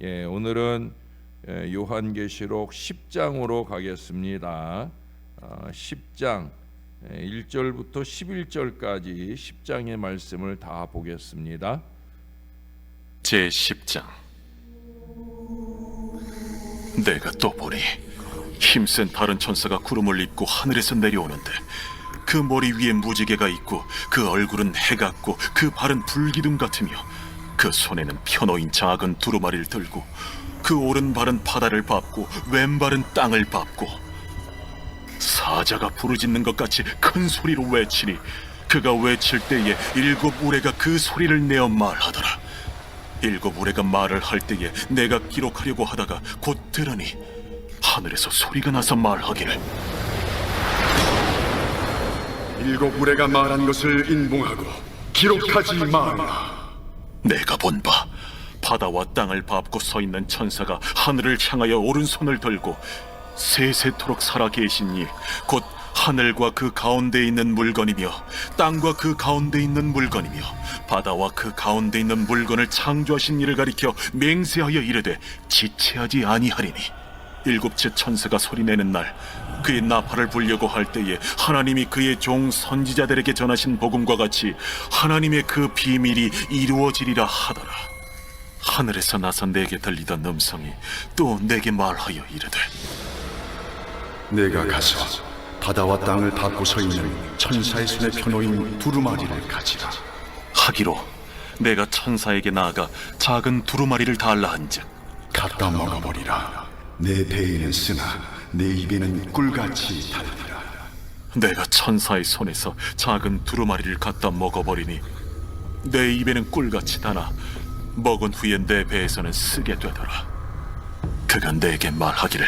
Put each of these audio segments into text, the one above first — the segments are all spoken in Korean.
오늘은 요한계시록 10장으로 가겠습니다. 10장 1절부터 11절까지 10장의 말씀을 다 보겠습니다. 제10장. 내가 또 보니 힘센 다른 천사가 구름을 입고 하늘에서 내려오는데 그 머리 위에 무지개가 있고 그 얼굴은 해 같고 그 발은 불기둥 같으며 그 손에는 펴놓인 작은 두루마리를 들고 그 오른발은 바다를 밟고 왼발은 땅을 밟고 사자가 부르짖는 것 같이 큰 소리로 외치니 그가 외칠 때에 일곱 우레가 그 소리를 내어 말하더라. 일곱 우레가 말을 할 때에 내가 기록하려고 하다가 곧 들으니 하늘에서 소리가 나서 말하기를 일곱 우레가 말한 것을 인봉하고 기록하지 말라. 내가 본 바 바다와 땅을 밟고 서 있는 천사가 하늘을 향하여 오른손을 들고 세세토록 살아계신 이 곧 하늘과 그 가운데 있는 물건이며 땅과 그 가운데 있는 물건이며 바다와 그 가운데 있는 물건을 창조하신 이를 가리켜 맹세하여 이르되 지체하지 아니하리니 일곱째 천사가 소리내는 날 그의 나팔을 불려고 할 때에 하나님이 그의 종 선지자들에게 전하신 복음과 같이 하나님의 그 비밀이 이루어지리라 하더라. 하늘에서 나서 내게 들리던 음성이 또 내게 말하여 이르되 내가 가서 바다와 땅을 밟고 서 있는 천사의 손에 펴놓인 두루마리를 가지라. 하기로 내가 천사에게 나아가 작은 두루마리를 달라 한즉 갖다 먹어버리라. 내 배에는 쓰나 내 입에는 꿀같이 달리라. 내가 천사의 손에서 작은 두루마리를 갖다 먹어버리니 내 입에는 꿀같이 다나 먹은 후에 내 배에서는 쓰게 되더라. 그가 내게 말하기를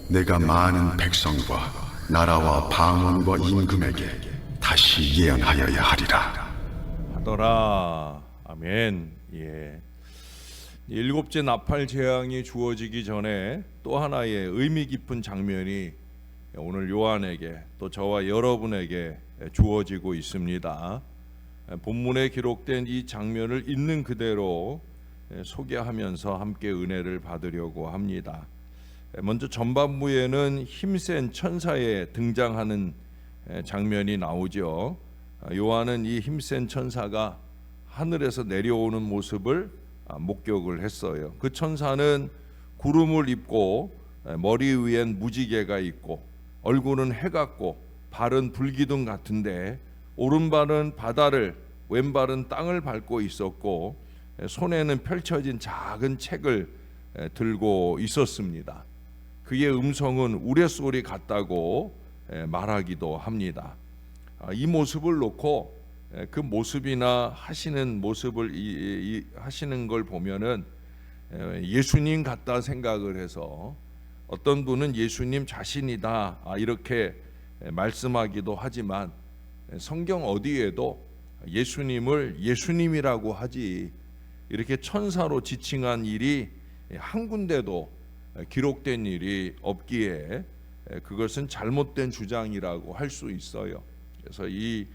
내가 많은 백성과 나라와 방언과 임금에게 다시 예언하여야 하리라. 하더라. 아멘. 일곱째 나팔 재앙이 주어지기 전에 또 하나의 의미 깊은 장면이 오늘 요한에게 또 저와 여러분에게 주어지고 있습니다. 본문에 기록된 이 장면을 있는 그대로 소개하면서 함께 은혜를 받으려고 합니다. 먼저 전반부에는 힘센 천사에 등장하는 장면이 나오죠. 요한은 이 힘센 천사가 하늘에서 내려오는 모습을 목격을 했어요. 그 천사는 구름을 입고 머리 위엔 무지개가 있고 얼굴은 해 같고 발은 불기둥 같은데 오른발은 바다를 왼발은 땅을 밟고 있었고 손에는 펼쳐진 작은 책을 들고 있었습니다. 그의 음성은 우레소리 같다고 말하기도 합니다. 이 모습을 놓고 그 모습이나 하시는 모습을 하시는 걸 보면은 예수님 같다 생각을 해서 어떤 분은 예수님 자신이다 이렇게 말씀하기도 하지만 성경 어디에도 예수님을 예수님이라고 하지 이렇게 천사로 지칭한 일이 한 군데도 기록된 일이 없기에 그것은 잘못된 주장이라고 할 수 있어요. 그래서 이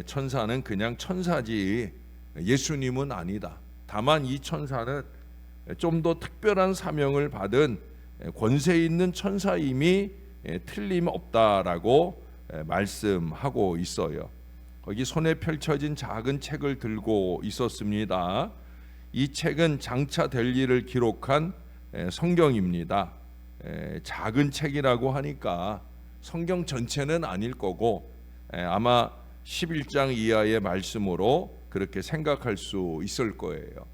천사는 그냥 천사지 예수님은 아니다. 다만 이 천사는 좀 더 특별한 사명을 받은 권세 있는 천사임이 틀림없다라고 말씀하고 있어요. 거기 손에 펼쳐진 작은 책을 들고 있었습니다. 이 책은 장차 될 일을 기록한 성경입니다. 작은 책이라고 하니까 성경 전체는 아닐 거고 아마 11장 이하의 말씀으로 그렇게 생각할 수 있을 거예요.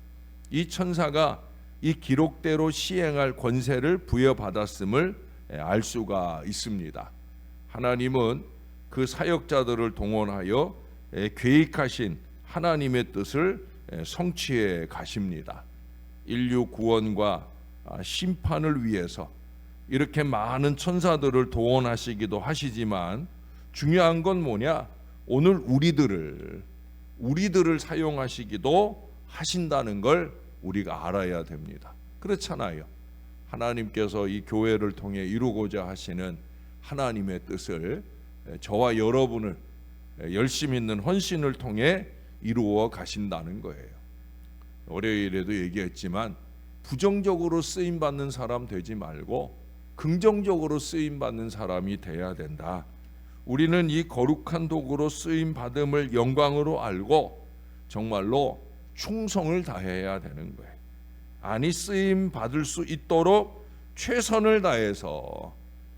이 천사가 이 기록대로 시행할 권세를 부여받았음을 알 수가 있습니다. 하나님은 그 사역자들을 동원하여 계획하신 하나님의 뜻을 성취해 가십니다. 인류 구원과 심판을 위해서 이렇게 많은 천사들을 동원하시기도 하시지만 중요한 건 뭐냐? 오늘 우리들을 사용하시기도 하신다는 걸 우리가 알아야 됩니다. 그렇잖아요. 하나님께서 이 교회를 통해 이루고자 하시는 하나님의 뜻을 저와 여러분을 열심 있는 헌신을 통해 이루어 가신다는 거예요. 월요일에도 얘기했지만 부정적으로 쓰임 받는 사람 되지 말고 긍정적으로 쓰임 받는 사람이 돼야 된다. 우리는 이 거룩한 도구로 쓰임 받음을 영광으로 알고 정말로 충성을 다해야 되는 거예요. 아니 쓰임 받을 수 있도록 최선을 다해서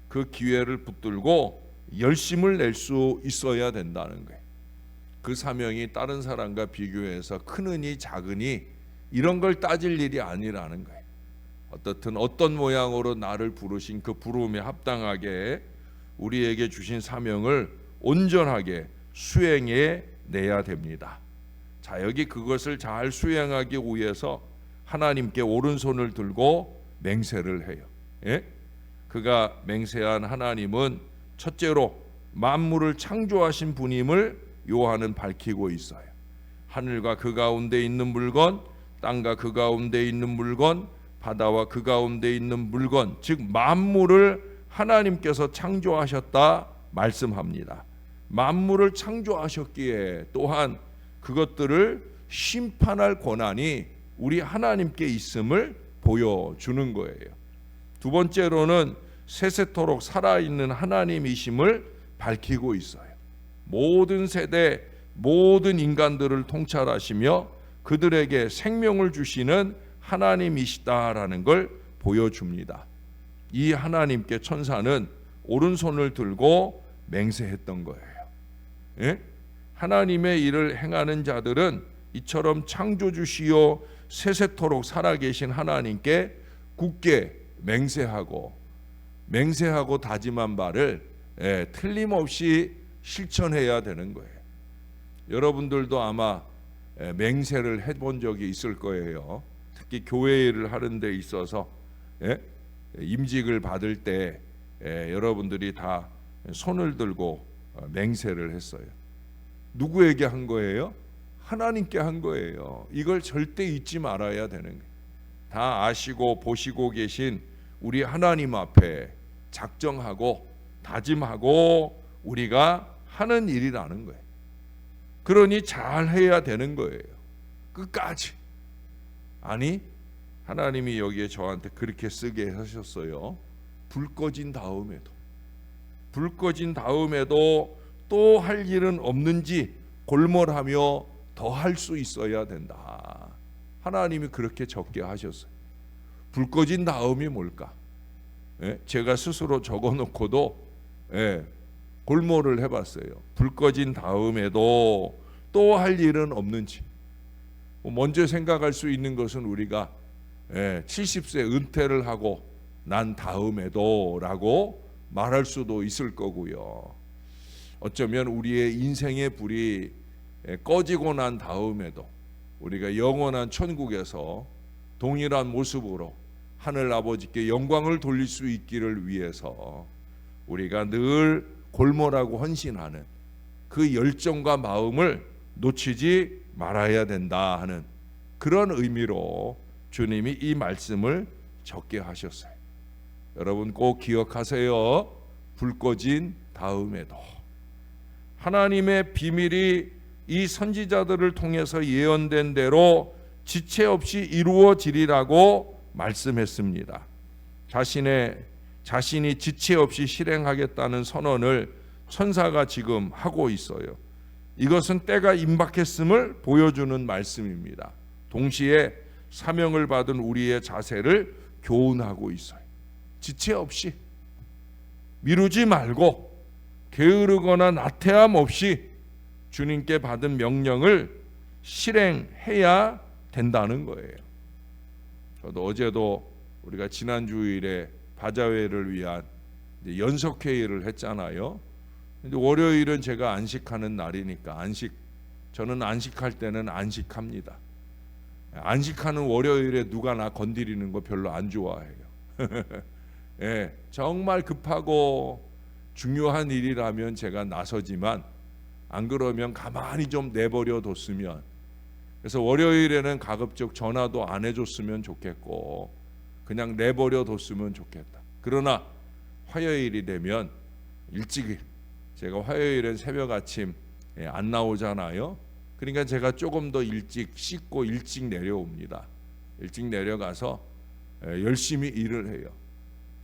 그 기회를 붙들고 열심을 낼 수 있어야 된다는 거예요. 그 사명이 다른 사람과 비교해서 크느니 작으니 이런 걸 따질 일이 아니라는 거예요. 어떻든 어떤 모양으로 나를 부르신 그 부름에 합당하게 우리에게 주신 사명을 온전하게 수행해 내야 됩니다. 자, 여기 그것을 잘 수행하기 위해서 하나님께 오른손을 들고 맹세를 해요. 예? 그가 맹세한 하나님은 첫째로 만물을 창조하신 분임을 요한은 밝히고 있어요. 하늘과 그 가운데 있는 물건, 땅과 그 가운데 있는 물건, 바다와 그 가운데 있는 물건, 즉 만물을 하나님께서 창조하셨다 말씀합니다. 만물을 창조하셨기에 또한 그것들을 심판할 권한이 우리 하나님께 있음을 보여주는 거예요. 두 번째로는 세세토록 살아있는 하나님이심을 밝히고 있어요. 모든 세대, 모든 인간들을 통찰하시며 그들에게 생명을 주시는 하나님이시다라는 걸 보여줍니다. 이 하나님께 천사는 오른손을 들고 맹세했던 거예요. 예? 하나님의 일을 행하는 자들은 이처럼 창조주시오 세세토록 살아계신 하나님께 굳게 맹세하고 다짐한 바를 틀림없이 실천해야 되는 거예요. 여러분들도 아마 맹세를 해본 적이 있을 거예요. 특히 교회 일을 하는 데 있어서 임직을 받을 때 여러분들이 다 손을 들고 맹세를 했어요. 누구에게 한 거예요? 하나님께 한 거예요. 이걸 절대 잊지 말아야 되는 거예요. 다 아시고 보시고 계신 우리 하나님 앞에 작정하고 다짐하고 우리가 하는 일이라는 거예요. 그러니 잘 해야 되는 거예요. 끝까지. 아니 하나님이 여기에 저한테 그렇게 쓰게 하셨어요. 불 꺼진 다음에도 또 할 일은 없는지 골몰하며 더 할 수 있어야 된다. 하나님이 그렇게 적게 하셨어요. 불 꺼진 다음이 뭘까? 제가 스스로 적어놓고도 골몰을 해봤어요. 불 꺼진 다음에도 또 할 일은 없는지. 먼저 생각할 수 있는 것은 우리가 70세 은퇴를 하고 난 다음에도 라고 말할 수도 있을 거고요. 어쩌면 우리의 인생의 불이 꺼지고 난 다음에도 우리가 영원한 천국에서 동일한 모습으로 하늘 아버지께 영광을 돌릴 수 있기를 위해서 우리가 늘 골몰하고 헌신하는 그 열정과 마음을 놓치지 말아야 된다 하는 그런 의미로 주님이 이 말씀을 적게 하셨어요. 여러분 꼭 기억하세요. 불 꺼진 다음에도 하나님의 비밀이 이 선지자들을 통해서 예언된 대로 지체 없이 이루어지리라고 말씀했습니다. 자신이 지체 없이 실행하겠다는 선언을 천사가 지금 하고 있어요. 이것은 때가 임박했음을 보여주는 말씀입니다. 동시에 사명을 받은 우리의 자세를 교훈하고 있어요. 지체 없이 미루지 말고 게으르거나 나태함 없이 주님께 받은 명령을 실행해야 된다는 거예요. 저도 어제도 우리가 지난 주일에 바자회를 위한 연석회의를 했잖아요. 근데 월요일은 제가 안식하는 날이니까 저는 안식할 때는 안식합니다. 안식하는 월요일에 누가 나 건드리는 거 별로 안 좋아해요. 정말 급하고 중요한 일이라면 제가 나서지만 안 그러면 가만히 좀 내버려 뒀으면, 그래서 월요일에는 가급적 전화도 안 해줬으면 좋겠고 그냥 내버려 뒀으면 좋겠다. 그러나 화요일이 되면 일찍, 제가 화요일은 새벽 아침 안 나오잖아요. 그러니까 제가 조금 더 일찍 씻고 일찍 내려옵니다. 일찍 내려가서 열심히 일을 해요.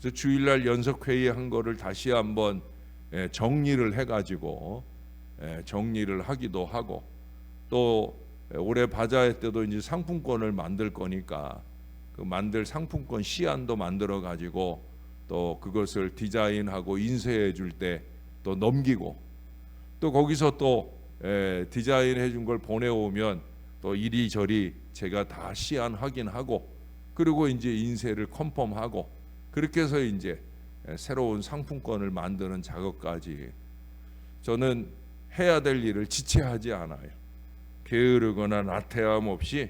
그래서 주일날 연석회의 한 거를 다시 한번 정리를 해가지고 정리를 하기도 하고, 또 올해 바자회 때도 이제 상품권을 만들 거니까 그 만들 상품권 시안도 만들어 가지고 또 그것을 디자인하고 인쇄해 줄 때 또 넘기고, 또 거기서 또 디자인해 준 걸 보내오면 또 이리저리 제가 다 시안 확인하고, 그리고 이제 인쇄를 컨펌하고, 그렇게 해서 이제 새로운 상품권을 만드는 작업까지 저는 해야 될 일을 지체하지 않아요. 게으르거나 나태함 없이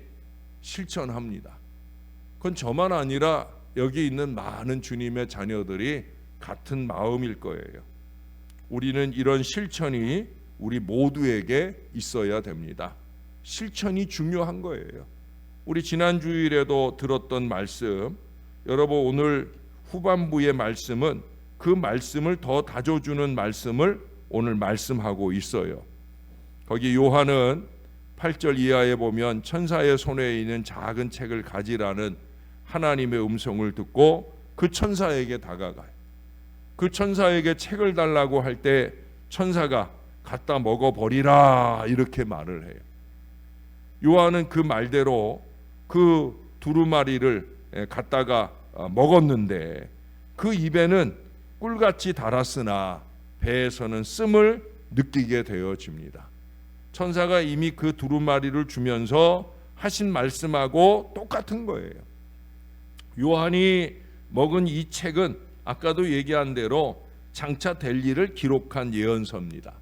실천합니다. 그건 저만 아니라 여기 있는 많은 주님의 자녀들이 같은 마음일 거예요. 우리는 이런 실천이 우리 모두에게 있어야 됩니다. 실천이 중요한 거예요. 우리 지난 주일에도 들었던 말씀, 여러분 오늘 후반부의 말씀은 그 말씀을 더 다져주는 말씀을 오늘 말씀하고 있어요. 거기 요한은 8절 이하에 보면 천사의 손에 있는 작은 책을 가지라는 하나님의 음성을 듣고 그 천사에게 다가가요. 그 천사에게 책을 달라고 할 때 천사가 갖다 먹어버리라 이렇게 말을 해요. 요한은 그 말대로 그 두루마리를 갖다가 먹었는데 그 입에는 꿀같이 달았으나 배에서는 씀을 느끼게 되어집니다. 천사가 이미 그 두루마리를 주면서 하신 말씀하고 똑같은 거예요. 요한이 먹은 이 책은 아까도 얘기한 대로 장차 될 일을 기록한 예언서입니다.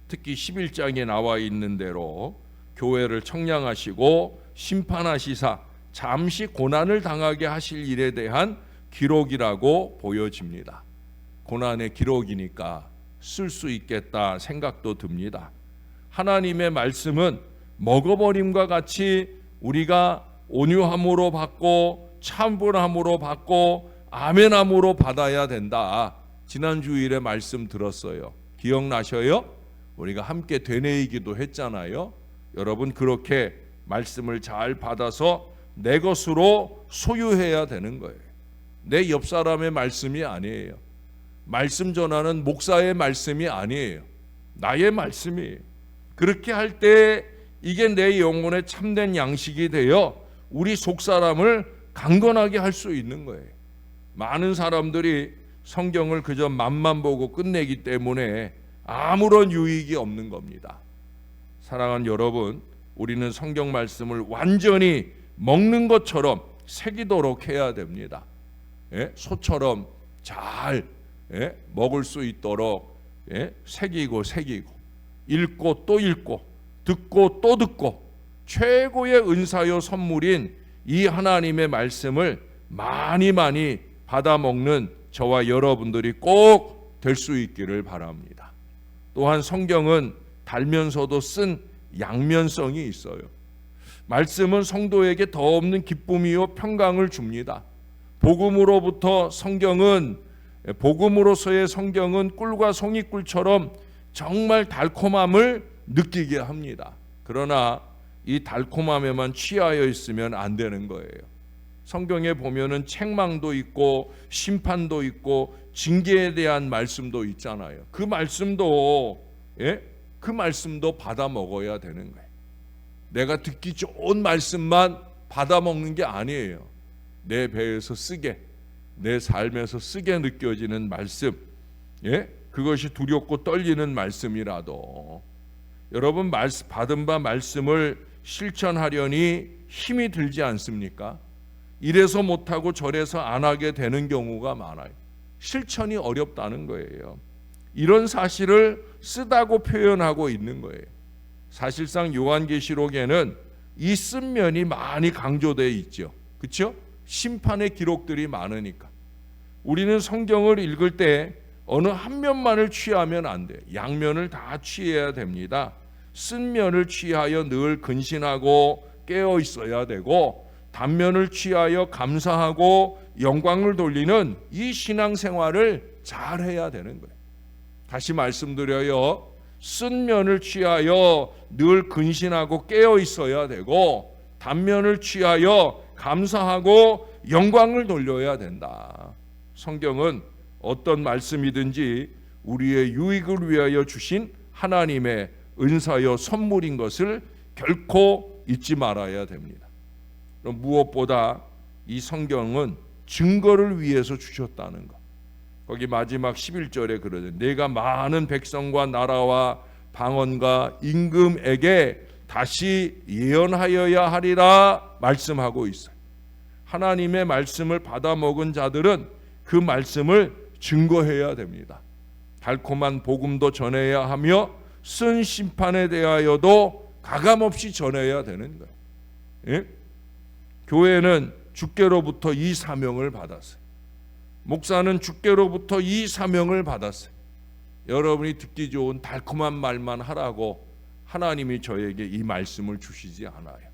특히 11장에 나와 있는 대로 교회를 청량하시고 심판하시사 잠시 고난을 당하게 하실 일에 대한 기록이라고 보여집니다. 고난의 기록이니까 쓸 수 있겠다 생각도 듭니다. 하나님의 말씀은 먹어버림과 같이 우리가 온유함으로 받고 참분함으로 받고 아멘함으로 받아야 된다. 지난 주일에 말씀 들었어요. 기억나셔요? 우리가 함께 되뇌이기도 했잖아요. 여러분 그렇게 말씀을 잘 받아서 내 것으로 소유해야 되는 거예요. 내 옆 사람의 말씀이 아니에요. 말씀 전하는 목사의 말씀이 아니에요. 나의 말씀이에요. 그렇게 할 때 이게 내 영혼의 참된 양식이 되어 우리 속 사람을 강건하게 할 수 있는 거예요. 많은 사람들이 성경을 그저 맛만 보고 끝내기 때문에 아무런 유익이 없는 겁니다. 사랑하는 여러분, 우리는 성경 말씀을 완전히 먹는 것처럼 새기도록 해야 됩니다. 소처럼 잘 먹을 수 있도록 새기고 읽고 또 읽고 듣고 또 듣고 최고의 은사요 선물인 이 하나님의 말씀을 많이 받아먹는 저와 여러분들이 꼭 될 수 있기를 바랍니다. 또한 성경은 달면서도 쓴 양면성이 있어요. 말씀은 성도에게 더 없는 기쁨이요 평강을 줍니다. 복음으로서의 성경은 꿀과 송이꿀처럼 정말 달콤함을 느끼게 합니다. 그러나 이 달콤함에만 취하여 있으면 안 되는 거예요. 성경에 보면은 책망도 있고 심판도 있고 징계에 대한 말씀도 있잖아요. 그 말씀도 받아 먹어야 되는 거예요. 내가 듣기 좋은 말씀만 받아 먹는 게 아니에요. 내 배에서 쓰게, 내 삶에서 쓰게 느껴지는 말씀, 그것이 두렵고 떨리는 말씀이라도 여러분 받은 바 말씀을 실천하려니 힘이 들지 않습니까? 이래서 못하고 저래서 안 하게 되는 경우가 많아요. 실천이 어렵다는 거예요. 이런 사실을 쓰다고 표현하고 있는 거예요. 사실상 요한계시록에는 이 쓴 면이 많이 강조되어 있죠. 그렇죠? 심판의 기록들이 많으니까. 우리는 성경을 읽을 때 어느 한 면만을 취하면 안 돼요. 양면을 다 취해야 됩니다. 쓴 면을 취하여 늘 근신하고 깨어 있어야 되고, 단면을 취하여 감사하고 영광을 돌리는 이 신앙생활을 잘 해야 되는 거예요. 다시 말씀드려요. 쓴 면을 취하여 늘 근신하고 깨어 있어야 되고, 단면을 취하여 감사하고 영광을 돌려야 된다. 성경은 어떤 말씀이든지 우리의 유익을 위하여 주신 하나님의 은사여 선물인 것을 결코 잊지 말아야 됩니다. 무엇보다 이 성경은 증거를 위해서 주셨다는 것. 거기 마지막 11절에 그러죠. 내가 많은 백성과 나라와 방언과 임금에게 다시 예언하여야 하리라 말씀하고 있어요. 하나님의 말씀을 받아먹은 자들은 그 말씀을 증거해야 됩니다. 달콤한 복음도 전해야 하며 쓴 심판에 대하여도 가감없이 전해야 되는 거예요. 예? 교회는 주께로부터 이 사명을 받았어요. 목사는 주께로부터 이 사명을 받았어요. 여러분이 듣기 좋은 달콤한 말만 하라고 하나님이 저에게 이 말씀을 주시지 않아요.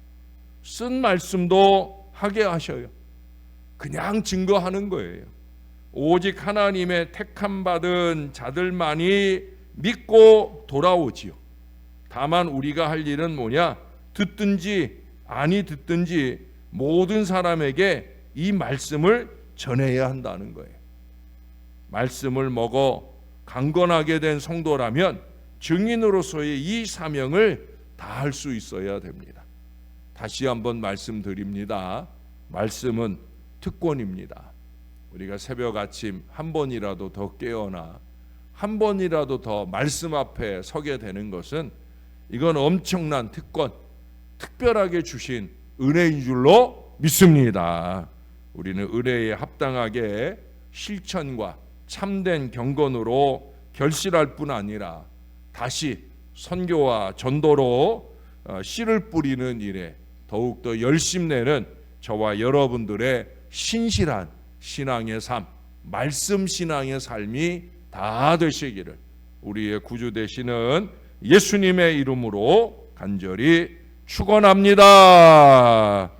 쓴 말씀도 하게 하셔요. 그냥 증거하는 거예요. 오직 하나님의 택함 받은 자들만이 믿고 돌아오지요. 다만 우리가 할 일은 뭐냐? 듣든지 아니 듣든지 모든 사람에게 이 말씀을 전해야 한다는 거예요. 말씀을 먹어 강건하게 된 성도라면 증인으로서의 이 사명을 다할 수 있어야 됩니다. 다시 한번 말씀드립니다. 말씀은 특권입니다. 우리가 새벽 아침 한 번이라도 더 깨어나 한 번이라도 더 말씀 앞에 서게 되는 것은 이건 엄청난 특권, 특별하게 주신 은혜인 줄로 믿습니다. 우리는 은혜에 합당하게 실천과 참된 경건으로 결실할 뿐 아니라 다시 선교와 전도로 씨를 뿌리는 일에 더욱더 열심내는 저와 여러분들의 신실한 신앙의 삶, 말씀 신앙의 삶이 다 되시기를 우리의 구주 되시는 예수님의 이름으로 간절히 축원합니다.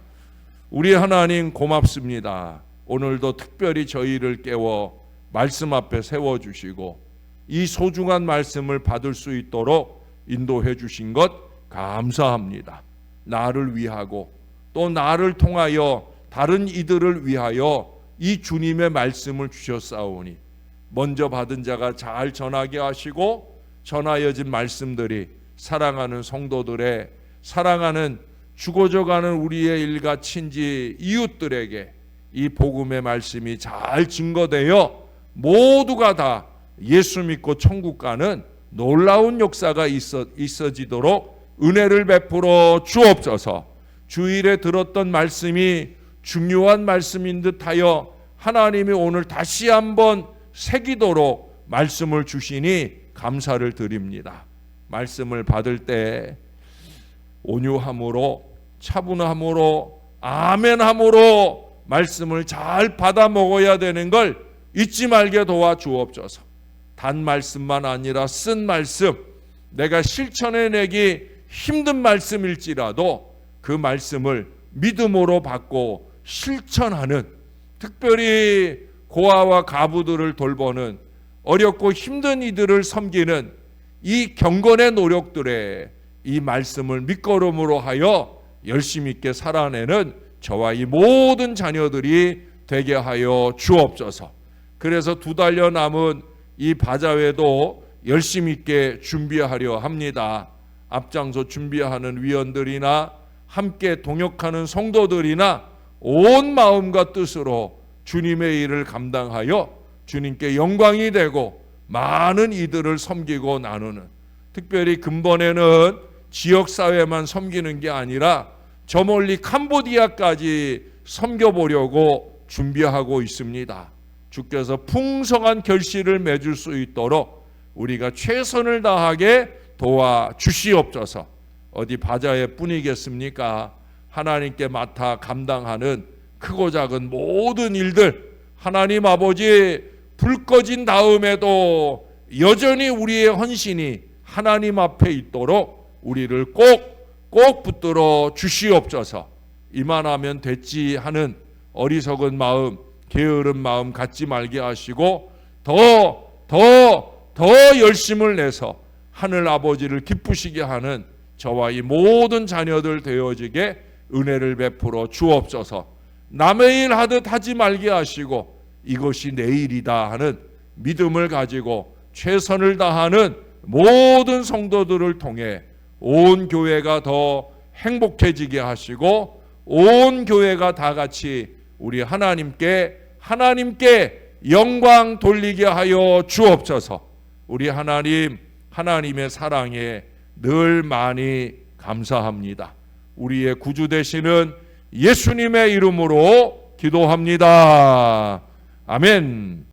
우리 하나님 고맙습니다. 오늘도 특별히 저희를 깨워 말씀 앞에 세워주시고 이 소중한 말씀을 받을 수 있도록 인도해 주신 것 감사합니다. 나를 위하고 또 나를 통하여 다른 이들을 위하여 이 주님의 말씀을 주셨사오니 먼저 받은 자가 잘 전하게 하시고 전하여진 말씀들이 사랑하는 성도들의 사랑하는 죽어져가는 우리의 일가 친지 이웃들에게 이 복음의 말씀이 잘 증거되어 모두가 다 예수 믿고 천국 가는 놀라운 역사가 있어지도록 은혜를 베풀어 주옵소서. 주일에 들었던 말씀이 중요한 말씀인 듯하여 하나님이 오늘 다시 한번 새기도록 말씀을 주시니 감사를 드립니다. 말씀을 받을 때 온유함으로 차분함으로 아멘함으로 말씀을 잘 받아 먹어야 되는 걸 잊지 말게 도와 주옵소서. 단 말씀만 아니라 쓴 말씀, 내가 실천해내기 힘든 말씀일지라도 그 말씀을 믿음으로 받고 실천하는, 특별히 고아와 가부들을 돌보는, 어렵고 힘든 이들을 섬기는 이 경건의 노력들에 이 말씀을 밑거름으로 하여 열심 있게 살아내는 저와 이 모든 자녀들이 되게 하여 주옵소서. 그래서 2달여 남은 이 바자회도 열심 있게 준비하려 합니다. 앞장서 준비하는 위원들이나 함께 동역하는 성도들이나 온 마음과 뜻으로 주님의 일을 감당하여 주님께 영광이 되고 많은 이들을 섬기고 나누는, 특별히 근본에는 지역사회만 섬기는 게 아니라 저 멀리 캄보디아까지 섬겨보려고 준비하고 있습니다. 주께서 풍성한 결실을 맺을 수 있도록 우리가 최선을 다하게 도와주시옵소서. 어디 바자회 뿐이겠습니까? 하나님께 맡아 감당하는 크고 작은 모든 일들, 하나님 아버지 불 꺼진 다음에도 여전히 우리의 헌신이 하나님 앞에 있도록 우리를 꼭 붙들어 주시옵소서. 이만하면 됐지 하는 어리석은 마음, 게으른 마음 갖지 말게 하시고 더 열심을 내서 하늘 아버지를 기쁘시게 하는 저와 이 모든 자녀들 되어지게 은혜를 베풀어 주옵소서. 남의 일 하듯 하지 말게 하시고 이것이 내 일이다 하는 믿음을 가지고 최선을 다하는 모든 성도들을 통해 온 교회가 더 행복해지게 하시고 온 교회가 다 같이 우리 하나님께 영광 돌리게 하여 주옵소서. 우리 하나님, 하나님의 사랑에 늘 많이 감사합니다. 우리의 구주 되시는 예수님의 이름으로 기도합니다. 아멘.